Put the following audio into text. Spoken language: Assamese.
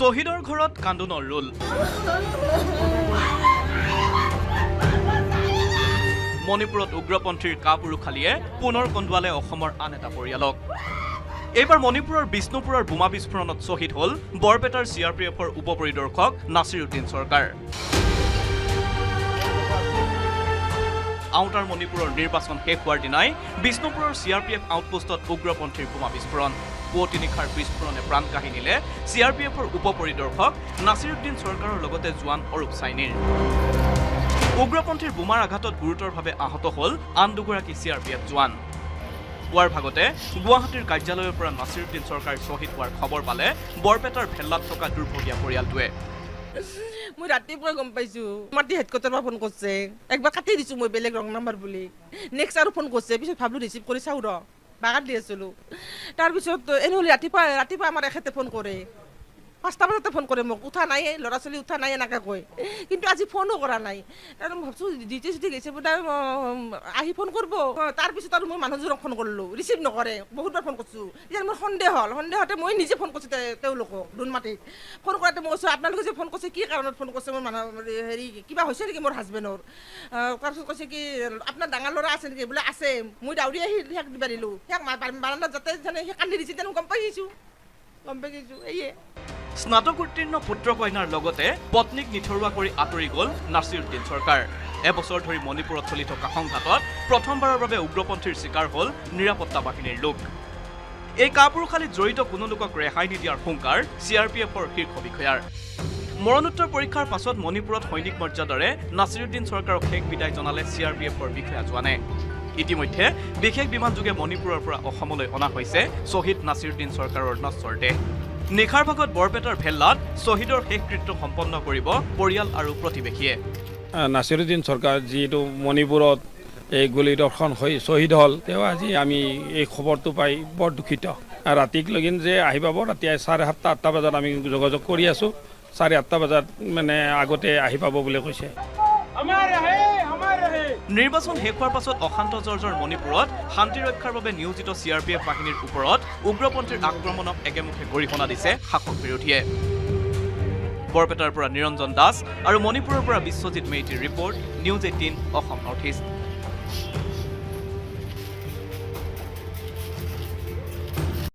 শহীদৰ ঘৰত কান্দোনৰ ৰোল মণিপুৰত উগ্ৰপন্থীৰ কাপুৰুষালীয়ে পুনৰ কন্দুৱালে অসমৰ আন এটা পৰিয়ালক এইবাৰ মণিপুৰৰ বিষ্ণুপুৰৰ বোমা বিস্ফোৰণত শ্বহীদ হ'ল বৰপেটাৰ CRPFৰ উপপৰিদৰ্শক নাছিৰুদ্দিন চৰকাৰ আউটাৰ মণিপুৰৰ নিৰ্বাচন শেষ হোৱাৰ দিনাই বিষ্ণুপুৰৰ CRPF আউটপোষ্টত উগ্ৰপন্থীৰ বোমা বিস্ফোৰণ পুৱতি নিশাৰ বিস্ফোৰণে প্ৰাণ কাঢ়ি নিলে CRPFৰ উপপৰিদৰ্শক নাছিৰুদ্দিন চৰকাৰৰ লগতে জোৱান অৰূপ চাইনিৰ উগ্ৰপন্থীৰ বোমাৰ আঘাতত গুৰুতৰভাৱে আহত হ'ল আন দুগৰাকী CRPF জোৱান পুৱাৰ ভাগতে গুৱাহাটীৰ কাৰ্যালয়ৰ পৰা নাছিৰুদ্দিন চৰকাৰ শ্বহীদ হোৱাৰ খবৰ পালে বৰপেটাৰ ভেল্লাত থকা দুৰ্ভগীয়া পৰিয়ালটোৱে মই ৰাতিপুৱা গম পাইছো মাটি হেডকোৱাৰ্টাৰৰ পৰা ফোন কৰিছে একবাৰ কাটি দিছো মই বেলেগ ৰং নাম্বাৰ বুলি নেক্সট আৰু ফোন কৰিছে পিছত ভাবলো ৰিচিভ কৰি চাওঁ ৰ বাগাত দি আছিলো তাৰপিছত এনেহ'লে ৰাতিপুৱা আমাৰ এখেতে ফোন কৰে 5টা বজাতে ফোন কৰে মোক উঠা নাই ল'ৰা ছোৱালী উঠা নাই এনেকৈ কয় কিন্তু আজি ফোনো কৰা নাই আৰু মই ভাবছোঁ ডিউটি চিটি গৈছে বোধ আহি ফোন কৰিব তাৰপিছত আৰু মই মানুহজনক ফোন কৰিলোঁ ৰিচিভ নকৰে বহুতবাৰ ফোন কৰিছোঁ এতিয়া মোৰ সন্দেহতে মই নিজে ফোন কৰিছোঁ তেওঁলোকক দুনমাটিত ফোন কৰাতে মই কৈছোঁ আপোনালোকে যে ফোন কৰিছে কি কাৰণত ফোন কৰিছে মোৰ মানুহ হেৰি কিবা হৈছে নেকি মোৰ হাজবেণ্ডৰ তাৰপিছত কৈছে কি আপোনাৰ ডাঙৰ ল'ৰা আছে নেকি বোলে আছে মই দাউৰি আহি সিয়াক দিবা দিলোঁ সিয়াক বাৰান্দাত যাতে সি কান্দি দিছে তেনে গম পাই গৈছোঁ এয়ে স্নাতকোত্তীৰ্ণ পুত্ৰ কন্যাৰ লগতে পত্নীক নিথৰুৱা কৰি আঁতৰি গ'ল নাছিৰুদ্দিন চৰকাৰ এবছৰ ধৰি মণিপুৰত চলি থকা সংঘাতত প্ৰথমবাৰৰ বাবে উগ্ৰপন্থীৰ চিকাৰ হ'ল নিৰাপত্তা বাহিনীৰ লোক এই কাপুৰুষালীত জড়িত কোনো লোকক ৰেহাই নিদিয়াৰ হুংকাৰ CRPFৰ শীৰ্ষ বিষয়াৰ মৰণোত্তৰ পৰীক্ষাৰ পাছত মণিপুৰত সৈনিক মৰ্যাদাৰে নাছিৰুদ্দিন চৰকাৰক শেষ বিদায় জনালে CRPFৰ বিষয়া জোৱানে ইতিমধ্যে বিশেষ বিমানযোগে মণিপুৰৰ পৰা অসমলৈ অনা হৈছে শ্বহীদ নাছিৰুদ্দিন চৰকাৰৰ নশ্বৰ দেহ নিশাৰ ভাগত বৰপেটাৰ ভেল্লাত শ্বহীদৰ শেষকৃত্য সম্পন্ন কৰিব পৰিয়াল আৰু প্ৰতিবেশীয়ে নাছিৰুদ্দিন চৰকাৰ যিটো মণিপুৰত এই গুলীদৰ্শন হৈ শ্বহীদ হ'ল তেওঁ আজি আমি এই খবৰটো পাই বৰ দুখিত ৰাতিক লগিন যে আহি পাব ৰাতি 7:30 8টা বজাত আমি যোগাযোগ কৰি আছোঁ 8:30 বজাত মানে আগতে আহি পাব বুলি কৈছে নিৰ্বাচন শেষ হোৱাৰ পাছত অশান্ত জৰ্জৰ মণিপুৰত শান্তি ৰক্ষাৰ বাবে নিয়োজিত CRPF বাহিনীৰ ওপৰত উগ্ৰপন্থীৰ আক্ৰমণক একেমুখে গৰিহণা দিছে শাসক বিৰোধীয়ে বৰপেটাৰ পৰা নিৰঞ্জন দাস আৰু মণিপুৰৰ পৰা বিশ্বজিৎ মেইতিৰ report news 18 Assam north east